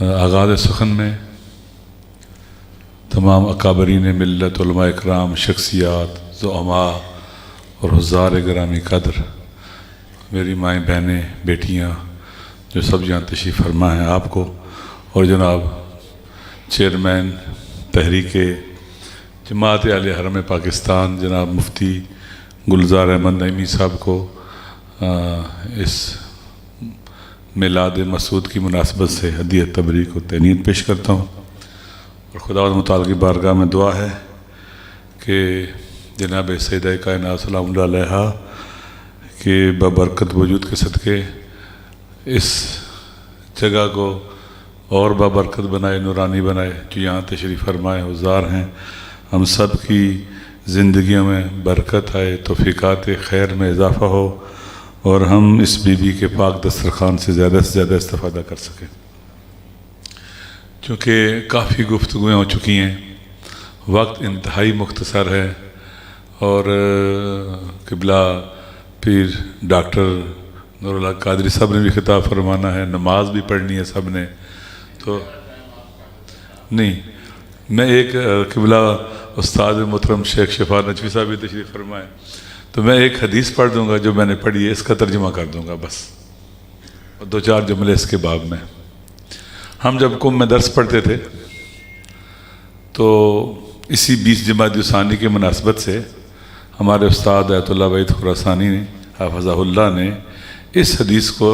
آغاز سخن میں تمام اکابرین ملت، علماء اکرام، شخصیات، زعماء اور حضار گرامی قدر، میری مائیں، بہنیں، بیٹیاں جو سب یہاں تشریف فرما ہیں، آپ کو اور جناب چیئرمین تحریک جماعت اہل حرم پاکستان جناب مفتی گلزار احمد نعیمی صاحب کو اس میلاد مسعود کی مناسبت سے ہدیہ تبریک و تہنیت پیش کرتا ہوں، اور خداوند متعال کی بارگاہ میں دعا ہے کہ جناب سیدہ کائنات سلام اللہ علیہا کے بابرکت وجود کے صدقے اس جگہ کو اور بابرکت بنائے، نورانی بنائے، جو یہاں تشریف فرمائے حضار ہیں، ہم سب کی زندگیوں میں برکت آئے، توفیقات خیر میں اضافہ ہو، اور ہم اس بی بی کے پاک دسترخوان سے زیادہ استفادہ کر سکیں۔ چونکہ کافی گفتگویں ہو چکی ہیں، وقت انتہائی مختصر ہے، اور قبلہ پیر ڈاکٹر نور اللہ قادری صاحب نے بھی خطاب فرمانا ہے، نماز بھی پڑھنی ہے سب نے، تو نہیں، میں ایک قبلہ استاد محترم شیخ شفا نجوی صاحب بھی تشریف فرمائے، تو میں ایک حدیث پڑھ دوں گا جو میں نے پڑھی ہے، اس کا ترجمہ کر دوں گا بس، اور 2-4 جملے اس کے باب میں۔ ہم جب قم میں درس پڑھتے تھے تو اسی 20 جمادی الثانی کی مناسبت سے ہمارے استاد آیت اللہ وحید خراسانی نے حافظہ اللہ نے اس حدیث کو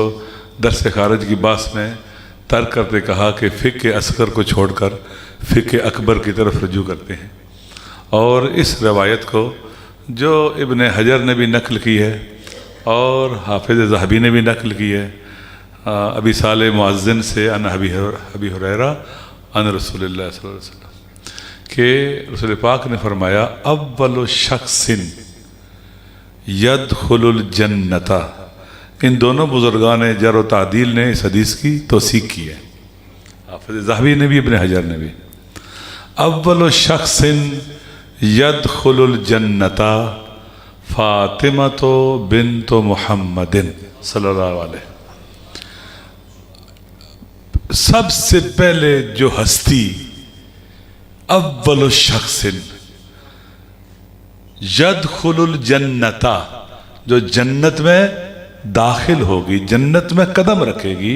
درس خارج کی باس میں ترک کرتے کہا کہ فقہ اصغر کو چھوڑ کر فقہ اکبر کی طرف رجوع کرتے ہیں، اور اس روایت کو جو ابن حجر نے بھی نقل کی ہے اور حافظ ذہبی نے بھی نقل کی ہے ابی صالح معزن سے عن ابی ہریرہ عن رسول اللہ صلی اللہ علیہ وسلم کہ رسول پاک نے فرمایا اول شخص یدخل الجنت، ان دونوں بزرگان جر و تعدیل نے اس حدیث کی توثیق کی ہے، حافظ ذہبی نے بھی ابن حجر نے بھی۔ اول شخص یدخل الجنت فاطمۃ بنت محمد صلی اللہ علیہ، سب سے پہلے جو ہستی، اول شخص یدخل الجنت، جو جنت میں داخل ہوگی، جنت میں قدم رکھے گی،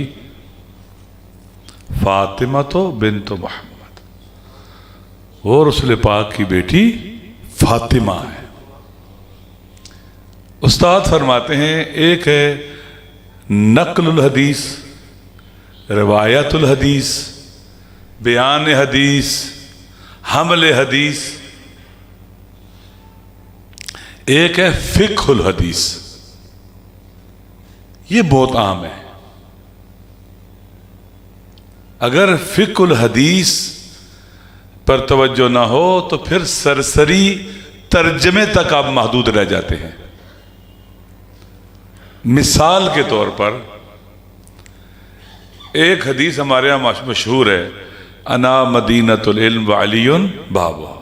فاطمۃ بنت محمد، وہ رسول پاک کی بیٹی فاطمہ ہے۔ استاد فرماتے ہیں ایک ہے نقل الحدیث، روایت الحدیث، بیان حدیث، حمل حدیث، ایک ہے فقہ الحدیث، یہ بہت عام ہے۔ اگر فقہ الحدیث پر توجہ نہ ہو تو پھر سرسری ترجمے تک آپ محدود رہ جاتے ہیں۔ مثال کے طور پر ایک حدیث ہمارے یہاں مشہور ہے، انا مدینۃ العلم وعلی بابها،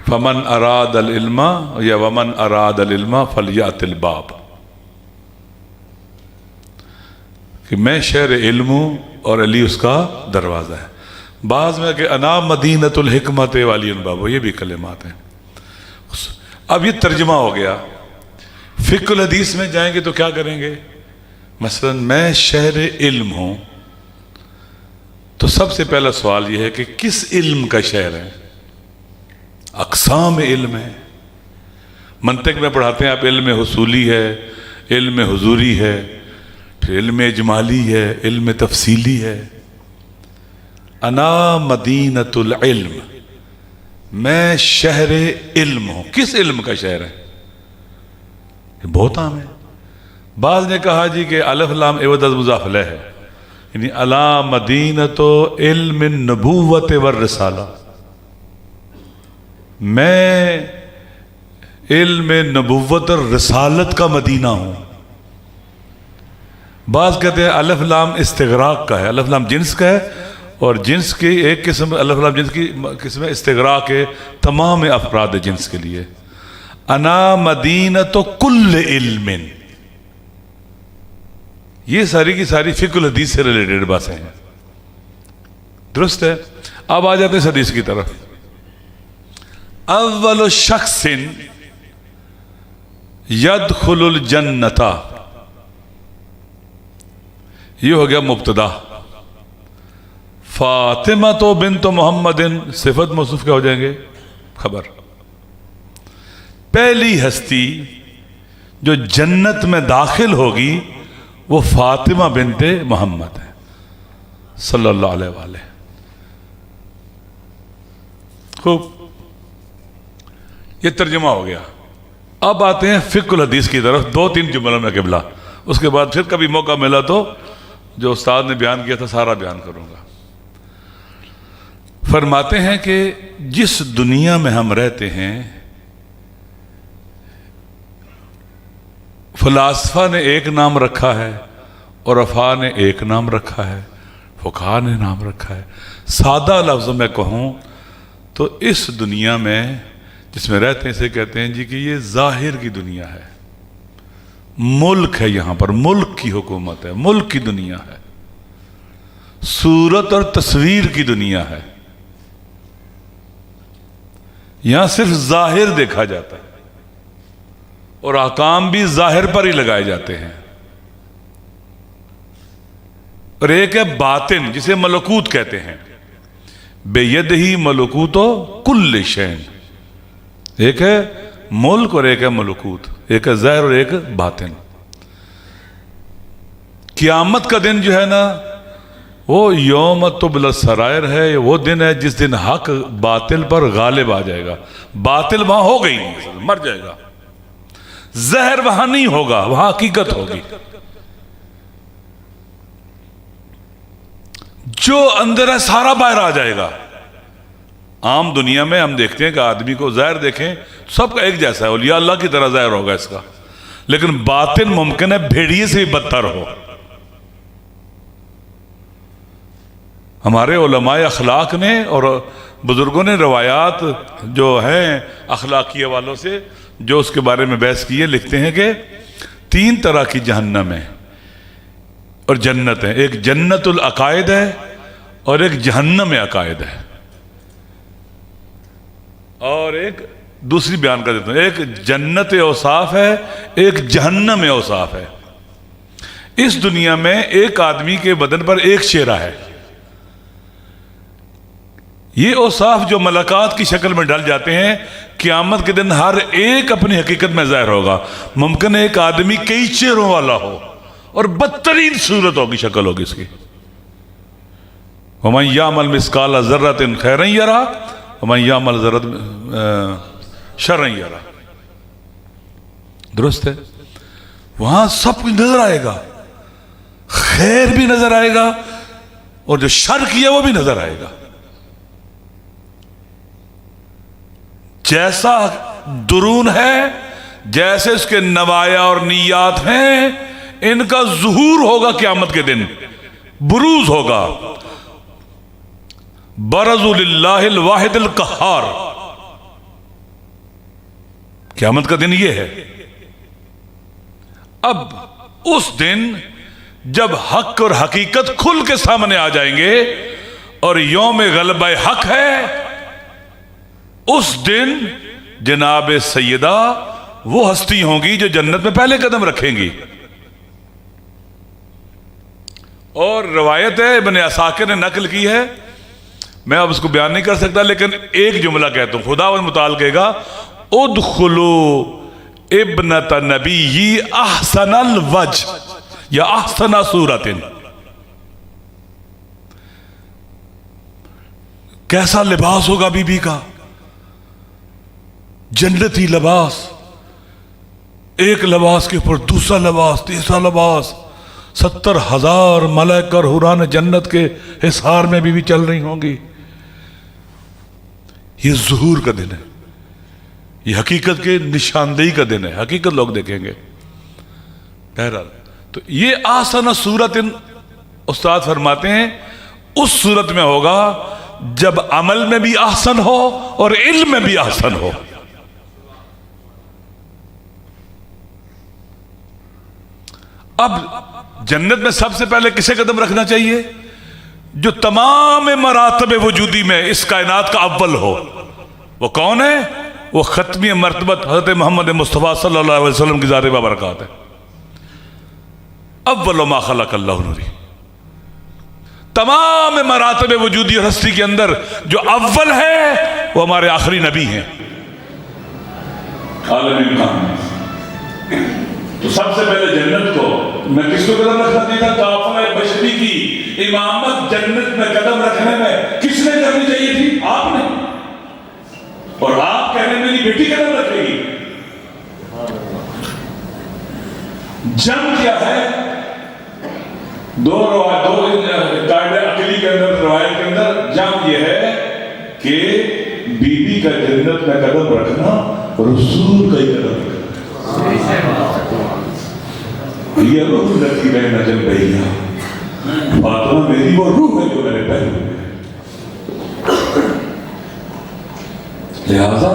فمن اراد العلم یا ومن اراد العلم فلیأت الباب، کہ میں شہر علم ہوں اور علی اس کا دروازہ ہے۔ بعض میں کہ انا مدینۃ الحکمت وعلی بابها، یہ بھی کلمات ہیں۔ اب یہ ترجمہ ہو گیا۔ فقہ الحدیث میں جائیں گے تو کیا کریں گے؟ مثلا میں شہر علم ہوں، تو سب سے پہلا سوال یہ ہے کہ کس علم کا شہر ہے؟ اقسام علم ہے، منطق میں پڑھاتے ہیں آپ، علم حصولی ہے، علم حضوری ہے، پھر علم اجمالی ہے، علم تفصیلی ہے۔ انا مدینۃ العلم، میں شہر علم ہوں، کس علم کا شہر ہے؟ یہ بہت عام ہے۔ بعض نے کہا جی کہ الف لام عوض از مضاف الیہ ہے، یعنی الا مدینۃ علم النبوۃ والرسالہ، میں علم نبوت اور رسالت کا مدینہ ہوں۔ بعض کہتے ہیں الف لام استغراق کا ہے، الف لام جنس کا ہے، اور جنس کی ایک قسم، الف لام جنس کی قسم استغراق ہے تمام افراد جنس کے لیے۔ انا مدینۃ کل علم، یہ ساری کی ساری فقہ الحدیث سے ریلیٹڈ باتیں ہیں. درست ہے. اب آ جاتے ہیں اس حدیث کی طرف. اول شخص یدخل الجنت، یہ ہو گیا مبتدا. فاطمہ تو بنت محمد، صفت موصوف کیا ہو جائیں گے؟ خبر. پہلی ہستی جو جنت میں داخل ہوگی وہ فاطمہ بنت محمد ہے صلی اللہ علیہ وآلہ. خوب، یہ ترجمہ ہو گیا. اب آتے ہیں فقہ الحدیث کی طرف. 2-3 جملوں میں قبلہ، اس کے بعد پھر کبھی موقع ملا تو جو استاد نے بیان کیا تھا سارا بیان کروں گا. فرماتے ہیں کہ جس دنیا میں ہم رہتے ہیں، فلاسفہ نے ایک نام رکھا ہے، عرفاء نے ایک نام رکھا ہے، فقہاء نے نام رکھا ہے. سادہ لفظوں میں کہوں تو اس دنیا میں جس میں رہتے ہیں اسے کہتے ہیں جی کہ یہ ظاہر کی دنیا ہے. ملک ہے، یہاں پر ملک کی حکومت ہے، ملک کی دنیا ہے، صورت اور تصویر کی دنیا ہے. یہاں صرف ظاہر دیکھا جاتا ہے اور احکام بھی ظاہر پر ہی لگائے جاتے ہیں. اور ایک ہے باطن جسے ملکوت کہتے ہیں. بیدہی ملکوت کل شیء. ایک ہے ملک اور ایک ہے ملکوت، ایک ہے ظاہر اور ایک باطن. قیامت کا دن جو ہے نا وہ یوم تبلی السرائر ہے. وہ دن ہے جس دن حق باطل پر غالب آ جائے گا. باطل وہاں ہو گئی نہیں، مر جائے گا. زہر وہاں نہیں ہوگا، وہاں حقیقت ہوگی. جو اندر ہے سارا باہر آ جائے گا. عام دنیا میں ہم دیکھتے ہیں کہ آدمی کو ظاہر دیکھیں سب کا ایک جیسا ہے، اولیاء اللہ کی طرح ظاہر ہوگا اس کا، لیکن باطن ممکن ہے بھیڑیے سے بھی بدتر ہو. ہمارے علماء اخلاق نے اور بزرگوں نے روایات جو ہیں اخلاقی حوالوں سے جو اس کے بارے میں بحث کی ہے، لکھتے ہیں کہ 3 طرح کی جہنم ہے اور جنت ہے. ایک جنت العقائد ہے اور ایک جہنم عقائد ہے، اور ایک دوسری بیان کر دیتا ہوں. ایک جنت اوصاف ہے، ایک جہنم اوصاف ہے. اس دنیا میں ایک آدمی کے بدن پر ایک چہرہ ہے. یہ اوصاف جو ملکات کی شکل میں ڈل جاتے ہیں، قیامت کے دن ہر ایک اپنی حقیقت میں ظاہر ہوگا. ممکن ہے ایک آدمی کئی چہروں والا ہو اور بدترین صورت ہوگی، شکل ہوگی اس کی. وَمَنْ يَعْمَلْ مِثْقَالَ ذَرَّةٍ خَيْرًا يَرَهُ وَمَنْ يَعْمَلْ شَرًّا يَرَهُ. درست ہے. وہاں سب کچھ نظر آئے گا، خیر بھی نظر آئے گا اور جو شر کیا وہ بھی نظر آئے گا. جیسا درون ہے، جیسے اس کے نوایا اور نیات ہیں، ان کا ظہور ہوگا قیامت کے دن، بروز ہوگا. برزوا للہ الواحد القہار. قیامت کا دن یہ ہے. اب اس دن جب حق اور حقیقت کھل کے سامنے آ جائیں گے اور یوم غلبہ حق ہے، اس دن جناب سیدہ وہ ہستی ہوں گی جو جنت میں پہلے قدم رکھیں گی. اور روایت ہے، ابن عساکر نے نقل کی ہے، میں اب اس کو بیان نہیں کر سکتا، لیکن ایک جملہ کہتا ہوں. خدا و متعال کہے گا ادخلوا ابنت نبی احسن الوجہ یا احسن صورت. کیسا لباس ہوگا بی بی کا؟ جنتی لباس، ایک لباس کے اوپر دوسرا لباس، تیسرا لباس. 70,000 ملائکہ اور حوران جنت کے حصار میں بھی چل رہی ہوں گی. یہ ظہور کا دن ہے، یہ حقیقت کے نشاندہی کا دن ہے. حقیقت لوگ دیکھیں گے. بہرحال تو یہ آسن صورت استاد فرماتے ہیں اس صورت میں ہوگا جب عمل میں بھی احسن ہو اور علم میں بھی احسن ہو. اب جنت میں سب سے پہلے کسے قدم رکھنا چاہیے؟ جو تمام مراتب وجودی میں اس کائنات کا اول ہو. وہ کون ہے؟ وہ ختمی مرتبت حضرت محمد مصطفیٰ صلی اللہ علیہ وسلم کی ذات بابرکات ہے. اول ما خلق اللہ نوری. تمام مراتب وجودی اور ہستی کے اندر جو اول ہے وہ ہمارے آخری نبی ہیں عالم امکان میں. تو سب سے پہلے جنت کو میں کس کو قدم رکھنا چاہیے تھا؟ قافلہ بشری کی امامت جنت میں قدم رکھنے میں کس نے کرنی چاہیے تھی؟ آپ نے. اور آپ کہنے میری بیٹی قدم رکھے گی. جنگ کیا ہے؟ دو قاعدہ عقلی کے اندر، روایت کے اندر جنگ یہ ہے کہ بی بی کا جنت میں قدم رکھنا رسول کا ہی قدم رکھنا. یہ روح لگی میں نجم بھیا، فاطمہ میری وہ روح ہے جو میرے پہلو میں. لہذا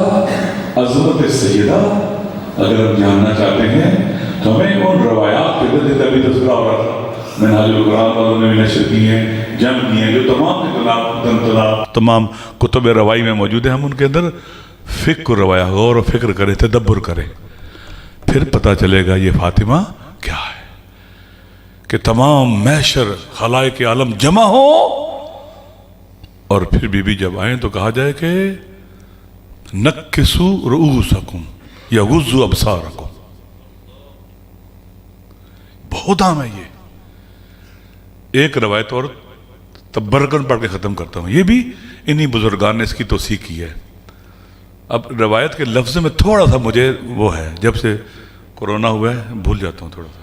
عظمت سیدہ اگر ہم جاننا چاہتے ہیں تو ہمیں ان روایات کے اندر تبھی تذکرہ ہو رہا تھا. منہاج القرآن والوں نے بھی نشر کی ہیں، جمع کی ہیں، جو تمام کتب روائی میں موجود ہیں. ہم ان کے اندر فکر روایہ غور و فکر کریں، تدبر کریں، پھر پتہ چلے گا یہ فاطمہ کیا ہے. کہ تمام محشر خلائق عالم جمع ہو اور پھر بی بی جب آئیں تو کہا جائے کہ نکسو رؤوسکم یغضوا ابصارکم. بہت عام ہے یہ. ایک روایت اور تبرکن پڑھ کے ختم کرتا ہوں. یہ بھی انہی بزرگان نے اس کی توثیق کی ہے. اب روایت کے لفظ میں تھوڑا سا مجھے وہ ہے، جب سے کورونا ہوا ہے بھول جاتا ہوں تھوڑا سا.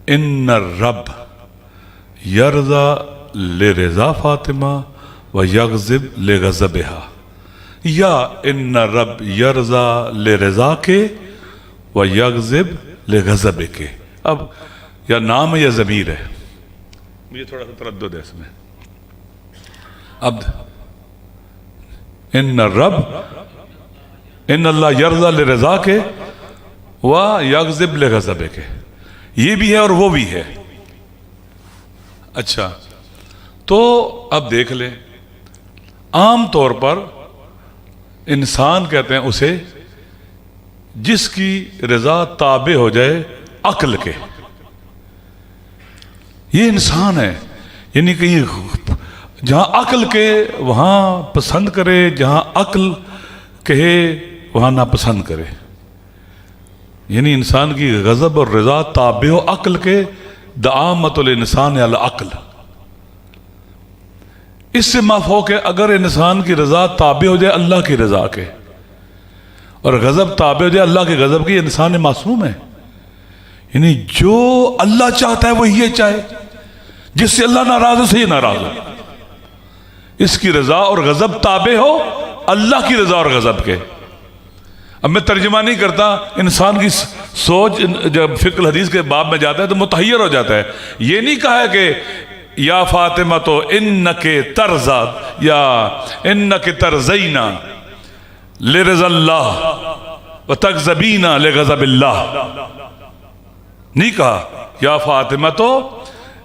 ان الرب یرضا لرضا فاطمہ و یغضب لغضبها، یا ان الرب یرضا لرضا کے و یغضب لغضب کے. اب یا نام ہے یا ضمیر ہے، مجھے تھوڑا سا تردد ہے اس میں. اب ان الرب، ان اللہ یرضا لرضا کے و یغضب لغضب کے، یہ بھی ہے اور وہ بھی ہے. اچھا تو اب دیکھ لیں، عام طور پر انسان کہتے ہیں اسے جس کی رضا تابع ہو جائے عقل کے. یہ انسان ہے، یعنی کہ جہاں عقل کے وہاں پسند کرے، جہاں عقل کہے وہاں ناپسند کرے. یعنی انسان کی غضب اور رضا تابع ہو عقل کے. دعامت الانسان علی العقل. اس سے مفہوم ہے اگر انسان کی رضا تابع ہو جائے اللہ کی رضا کے اور غضب تابع ہو جائے اللہ کے غضب کی، انسان معصوم ہے. یعنی جو اللہ چاہتا ہے وہی یہ چاہے، جس سے اللہ ناراض ہو سے یہ ناراض ہو. اس کی رضا اور غضب تابع ہو اللہ کی رضا اور غضب کے. اب میں ترجمہ نہیں کرتا، انسان کی سوچ جب فقہ الحدیث کے باب میں جاتا ہے تو متحیر ہو جاتا ہے. یہ نہیں کہا ہے کہ یا فاطمہ تو انکے ترزا یا انکے ترزینا لرضا اللہ و تغضبینا لغضب اللہ. نہیں کہا یا فاطمہ تو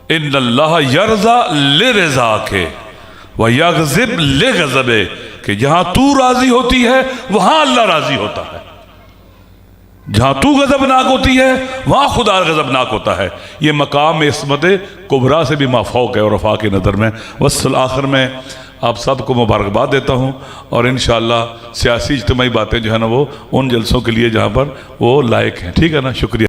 ان اللہ یرضا لرضا کے و یغضب لغضب، کہ جہاں تو راضی ہوتی ہے وہاں اللہ راضی ہوتا ہے، جہاں تو غضبناک ہوتی ہے وہاں خدا غضبناک ہوتا ہے. یہ مقام عصمت کبریٰ سے بھی مافوق ہے اور رفاع کی نظر میں. وصل آخر میں آپ سب کو مبارکباد دیتا ہوں، اور انشاءاللہ سیاسی اجتماعی باتیں جو ہے نا وہ ان جلسوں کے لیے جہاں پر وہ لائق ہیں. ٹھیک ہے نا، شکریہ.